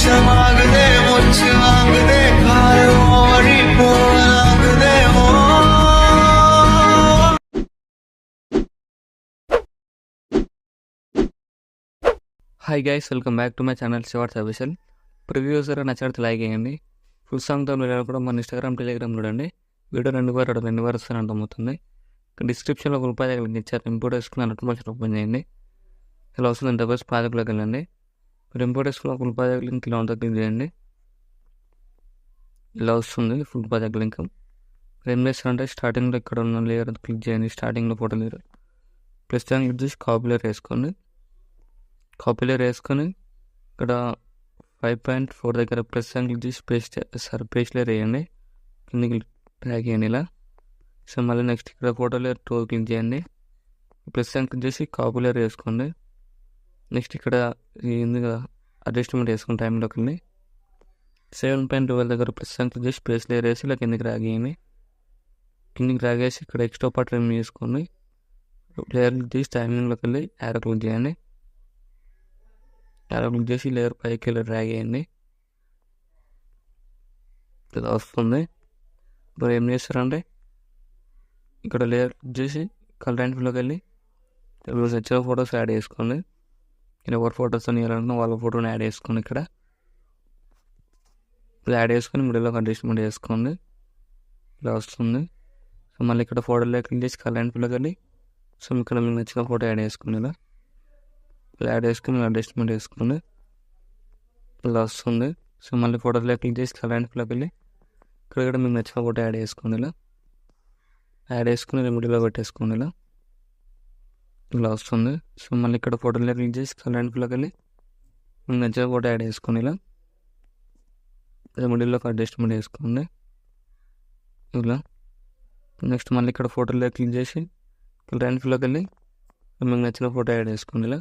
मांगदे मुझ मांगदे खाओ और मांगदे हो। Hi guys, welcome back to my channel Shivarth official. Previews నచ్చినట్టు లైక్ చేయండి. ఫుల్ సాంగ్తో కూడా మన ఇన్స్టాగ్రామ్, టెలిగ్రామ్ చూడండి. వీడియో 2 వారు వస్తాను అర్థమవుతుంది. డిస్క్రిప్షన్లో ఒక రూపాయి లింక్ ఇచ్చారు. ఇంపోర్ట్ వేసుకుని నోటిఫికేషన్ ఓపెన్ చేయండి. ఇలా వస్తుంది. ఇంటర్ఫేస్ ప్రాజెక్ట్లోకి వెళ్ళండి. మీరు ఇంపోర్ట్ వేసుకున్న ఒక రూపాయి లింక్ ఇలా ఉంటే క్లిక్ చేయండి. ఇలా వస్తుంది ఫుల్ ప్రాజెక్ట్ లింక్. మీరు ఏం చేస్తారంటే స్టార్టింగ్లో ఇక్కడ ఉన్న లేయర్ క్లిక్ చేయండి. స్టార్టింగ్లో ఫోటో లేయర్ ప్లస్ దాన్ని క్లిక్ చేసి కాపీ లేయర్ వేసుకోండి. కాపీ లేయర్ వేసుకొని ఇక్కడ 5.4 దగ్గర ప్లస్ అని క్లిక్ చేసి పేస్ట్ లేయర్ వేయండి. కిందకి డ్రాగ్ చేయండి ఇలా. సో మళ్ళీ నెక్స్ట్ ఇక్కడ ఫోటో లేయర్ 2 క్లిక్ చేయండి. ప్లస్ అని క్లిక్ చేసి కాపీ లేయర్ వేసుకోండి. నెక్స్ట్ ఇక్కడ ఉంది కదా అడ్జస్ట్మెంట్ వేసుకుని టైంలోకి వెళ్ళి 7.12 దగ్గర ప్లస్ అని క్లిక్ చేసి పేస్ట్ లేయర్ వేసి ఇలా కిందకి డ్రాగ్ చేయండి. కిందకి డ్రాగ్ చేసి ఇక్కడ ఎక్స్ట్రా పార్ట్ రిమూవ్ చేసుకోండి. లేయర్ క్లిక్ చేసి టైమింగ్లోకి వెళ్ళి యారో క్లిక్ చేయండి. యారో క్లిక్ చేసి లేయర్ పైకి వెళ్ళి డ్రాగ్ చేయండి. ఇలా వస్తుంది. ఇప్పుడు ఏం చేస్తారంటే ఇక్కడ లేయర్ క్లిక్ చేసి కలర్ అండ్ ఫిల్లోకి వెళ్ళి ఇప్పుడు వచ్చిన ఫొటోస్ యాడ్ చేసుకోండి. ఇక్కడ ఎవరి ఫొటోస్ అని ఇవ్వాలన్నా వాళ్ళ ఫోటోని యాడ్ చేసుకోండి. ఇక్కడ యాడ్ చేసుకొని మిడిల్లో అడ్జస్ట్మెంట్ చేసుకోండి. ఇలా వస్తుంది. సో మళ్ళీ ఇక్కడ ఫోటోలో క్లిక్ చేసి కలర్ అండ్ ఫిల్లోకి వెళ్ళి సో ఇక్కడ మీకు నచ్చిన ఫోటో యాడ్ చేసుకోండి. ఇలా యాడ్ చేసుకుని అడ్జస్ట్మెంట్ వేసుకోండి. ఇలా వస్తుంది. సో మళ్ళీ ఫోటోలో క్లిక్ చేసి కలర్ అండ్ ఫిల్లోకి వెళ్ళి ఇక్కడ మీకు నచ్చిన ఫోటో యాడ్ చేసుకోండి. ఇలా యాడ్ చేసుకుని రెమెడీలో పెట్టేసుకోండి. ఇలా వస్తుంది. సో మళ్ళీ ఇక్కడ ఫోటోలో క్లిక్ చేసి కలర్ అండ్ ఫిల్లోకి వెళ్ళి మీకు నచ్చిన ఫోటో యాడ్ చేసుకోండి. ఇలా రెమెడీలోకి అడ్జస్ట్మెంట్ వేసుకోండి. ఇలా నెక్స్ట్ మళ్ళీ ఇక్కడ ఫోటోలో క్లిక్ చేసి కలర్ అండ్ ఫిల్లోకి వెళ్ళి మీకు నచ్చిన ఫోటో యాడ్ చేసుకోండి.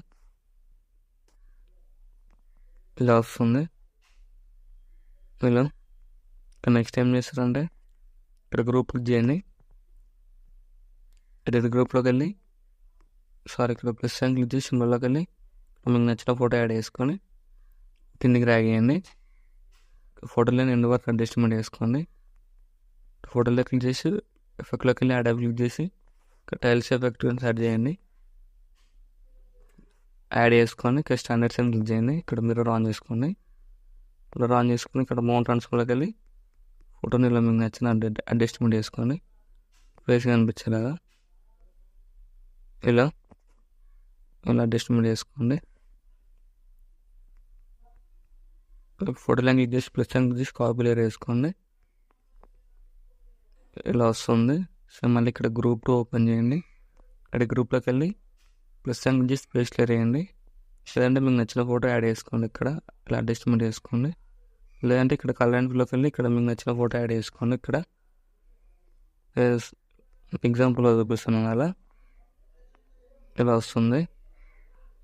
ఇలా వస్తుంది. ఇలా నెక్స్ట్ ఏం చేస్తారంటే ఇక్కడ గ్రూప్ క్లిక్ చేయండి. ఎడిట్ గ్రూప్లోకి వెళ్ళి ఇక్కడ ప్లస్ అని క్లిక్ చేసి సింబల్లోకి వెళ్ళి మీకు నచ్చిన ఫోటో యాడ్ చేసుకొని కిందికి డ్రాగ్ చేయండి. ఫోటోలో ఎండ్ వరకు అడ్జస్ట్మెంట్ వేసుకోండి. ఫోటోలో క్లిక్ చేసి ఎఫెక్ట్లోకి వెళ్ళి యాడ్ క్లిక్ చేసి టైల్స్ ఎఫెక్ట్ యాడ్ చేయండి. యాడ్ చేసుకొని ఇక్కడ స్టాండర్డ్స్ అని క్లిక్ చేయండి. ఇక్కడ మిర్రర్ ఆన్ చేసుకోండి. మిర్రర్ ఆన్ చేసుకుని ఇక్కడ మౌంట్ ట్రాన్స్ఫర్లోకి వెళ్ళి ఫోటోని ఇలా మీకు నచ్చిన అడ్జస్ట్మెంట్ చేసుకోండి. ఫేస్ కనిపించేలాగా ఇలా అడ్జస్ట్మెంట్ చేసుకోండి. ఫోటో లైన్ క్లిక్ చేసి ప్లస్ లైన్ క్లిక్ చేసి కాపీ లేయర్ వేసుకోండి. ఇలా వస్తుంది. సో మళ్ళీ ఇక్కడ గ్రూప్ 2 ఓపెన్ చేయండి. ఇక్కడ గ్రూప్లోకి వెళ్ళి ప్లస్ లైన్ క్లిక్ చేసి పేస్ట్ లేయర్ వేయండి. లేదంటే మీకు నచ్చిన ఫోటో యాడ్ చేసుకోండి. ఇక్కడ ఇలా అడ్జస్ట్మెంట్ చేసుకోండి. లేదంటే ఇక్కడ కలర్ అండ్ ఫిల్లోకి వెళ్ళి ఇక్కడ మీకు నచ్చిన ఫోటో యాడ్ చేసుకోండి. ఇక్కడ ఎగ్జాంపుల్ చూపిస్తున్నాను అలా. ఇలా వస్తుంది.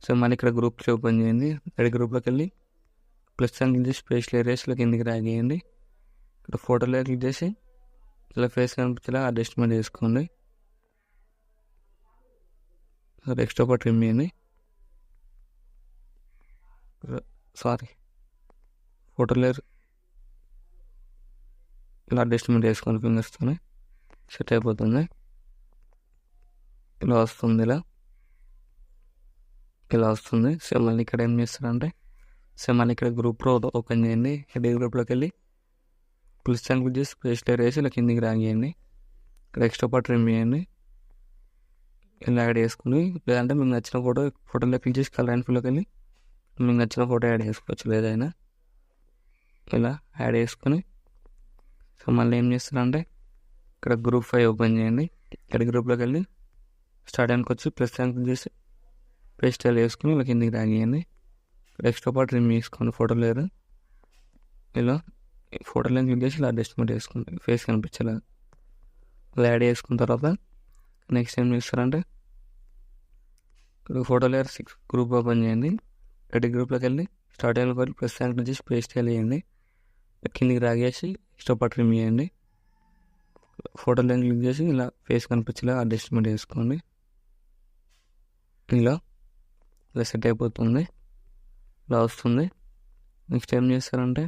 సో మళ్ళీ ఇక్కడ గ్రూప్ ఓపెన్ చేయండి. ఇక్కడ గ్రూప్లోకి వెళ్ళి ప్లస్ సైన్ క్లిక్ చేసి పేస్ట్ లేయర్ వేసి ఇలా కిందికి డ్రాగ్ చేయండి. ఇక్కడ ఫోటోలో క్లిక్ చేసి ఇలా ఫేస్ కనిపించేలా అడ్జస్ట్మెంట్ చేసుకోండి. ఎక్స్ట్రా పార్ట్ రిమూవ్ చేయండి. ఫోటో లేయర్ ఇలా అడ్జస్ట్మెంట్ చేసుకోండి. ఫింగర్స్తోనే సెట్ అయిపోతుంది. ఇలా వస్తుంది. ఇలా వస్తుంది. సో మళ్ళీ ఇక్కడ ఏం చేస్తారంటే మళ్ళీ ఇక్కడ గ్రూప్ ఓపెన్ చేయండి. హెడ్ గ్రూప్లోకి వెళ్ళి ప్లస్ సైన్ క్లిక్ చేసి పేస్ట్ లేయర్ వేసి ఇలా కిందికి డ్రాగ్ చేయండి. ఇక్కడ ఎక్స్ట్రా పార్ట్ రిమూవ్ చేయండి. ఇలా యాడ్ చేసుకుని లేదంటే మీకు నచ్చిన ఫోటోలో క్లిక్ చేసి కలర్ అండ్ ఫిల్లోకి వెళ్ళి మీకు నచ్చిన ఫోటో యాడ్ చేసుకోవచ్చు. లేదైనా ఇలా యాడ్ చేసుకొని సో మళ్ళీ ఏం చేస్తారంటే ఇక్కడ గ్రూప్ 5 ఓపెన్ చేయండి. ఇక్కడ గ్రూప్లోకి వెళ్ళి స్టార్ట్ అనుకు వచ్చి ప్లస్ సైన్ క్లిక్ చేసి పేస్ట్ వేసుకుని ఇలా కిందికి డ్రాగ్ చేయండి. ఇక్కడ ఎక్స్ట్రా పార్ట్ రిమూవ్ చేసుకోండి. ఫోటో లేయర్ ఇలా ఫోటోలో క్లిక్ చేసి ఇలా అడ్జస్ట్మెంట్ వేసుకోండి. ఫేస్ కనిపించేలా ఇలా యాడ్ చేసుకున్న తర్వాత నెక్స్ట్ ఏం చేస్తారంటే ఇక్కడ ఫోటో లేయర్ 6 గ్రూప్ ఓపెన్ చేయండి. ఎడిట్ గ్రూప్లోకి వెళ్ళి స్టార్ట్ అయిన కొద్ది ప్లస్ సైన్ క్లిక్ చేసి పేస్ట్ వేయండి. కిందికి డ్రాగ్ చేసి ఎక్స్ట్రా పార్ట్ రిమూవ్ చేయండి. ఫోటోలో క్లిక్ చేసి ఇలా ఫేస్ కనిపించేలా అడ్జస్ట్మెంట్ చేసుకోండి. ఇలా సెట్ అయిపోతుంది. ఇలా వస్తుంది. నెక్స్ట్ ఏం చేస్తారంటే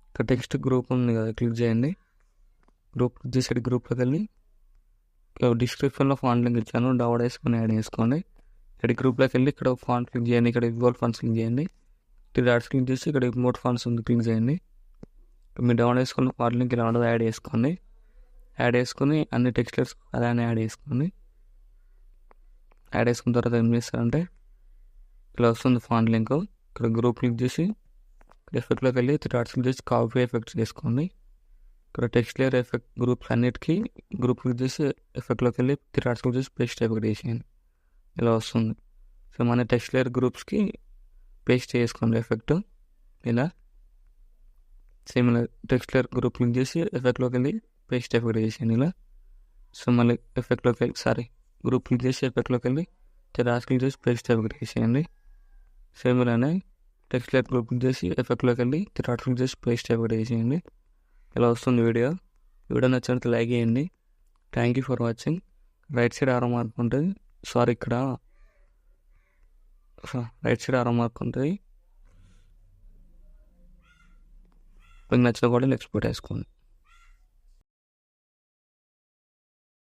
ఇక్కడ టెక్స్ట్ గ్రూప్ ఉంది కదా, క్లిక్ చేయండి. గ్రూప్ క్లిక్ చేసి గ్రూప్లోకి వెళ్ళి డిస్క్రిప్షన్లో ఫాంట్ లింక్ ఇచ్చాను, డౌన్లోడ్ చేసుకొని యాడ్ చేసుకోండి. ఇక్కడ గ్రూప్లోకి వెళ్ళి ఇక్కడ ఫాంట్ క్లిక్ చేయండి, ఇక్కడ విజువల్ ఫాంట్స్ క్లిక్ చేయండి. 3 డాట్స్ క్లిక్ చేసి ఇక్కడ ఇంపోర్ట్ ఫాంట్స్ ఉంది క్లిక్ చేయండి. మీరు డౌన్లోడ్ చేసుకున్న ఫాంట్ లింక్ ఇలా ఉండదు యాడ్ చేసుకోండి. యాడ్ చేసుకుని అన్ని టెక్స్ట్లర్స్ అలానే యాడ్ చేసుకోండి. యాడ్ చేసుకున్న తర్వాత ఏం చేస్తారంటే ఇలా వస్తుంది ఫాంట్ లింక్. ఇక్కడ గ్రూప్ క్లిక్ చేసి ఎఫెక్ట్లోకి వెళ్ళి 3 డాట్స్ క్లిక్ చేసి కాపీ ఎఫెక్ట్స్ చేసుకోండి. ఇక్కడ టెక్స్ట్ లేయర్ ఎఫెక్ట్ గ్రూప్స్ అన్నిటికీ గ్రూప్ క్లిక్ చేసి ఎఫెక్ట్లోకి వెళ్ళి 3 డాట్స్ క్లిక్ చేసి పేస్ట్ ఎఫెక్ట్ చేసేయండి. ఇలా వస్తుంది. సో మన టెక్స్ట్ లేయర్ గ్రూప్స్కి పేస్ట్ చేసుకోండి ఎఫెక్ట్. ఇలా సేమ్ ఇలా టెక్స్ట్ లేయర్ గ్రూప్ క్లిక్ చేసి ఎఫెక్ట్లోకి వెళ్ళి పేస్ట్ ఎఫెక్ట్ చేసేయండి ఇలా. సో మళ్ళీ ఎఫెక్ట్లోకి వెళ్ళి గ్రూప్ క్లిక్ చేసి ఎఫెక్ట్లోకి వెళ్ళి 3 డాట్స్ క్లిక్ చేసి పేస్ట్ ఎఫెక్ట్ చేసేయండి. సేమ్ ఇలానే టెక్స్ట్ లేయర్ గ్రూప్ క్లిక్ చేసి ఎఫెక్ట్లోకి వెళ్ళి 3 డాట్స్ క్లిక్ చేసి పేస్ట్ ఎఫెక్ట్ చేసేయండి. ఇలా వస్తుంది వీడియో నచ్చినట్టు లైక్ చేయండి. Thank you for watching. Right side ఆరో మార్క్ ఉంటుంది, ఇక్కడ రైట్ సైడ్ ఆరో మార్క్ ఉంటుంది. మీకు నచ్చిన కూడా ఎక్స్పోర్ట్ వేసుకోండి.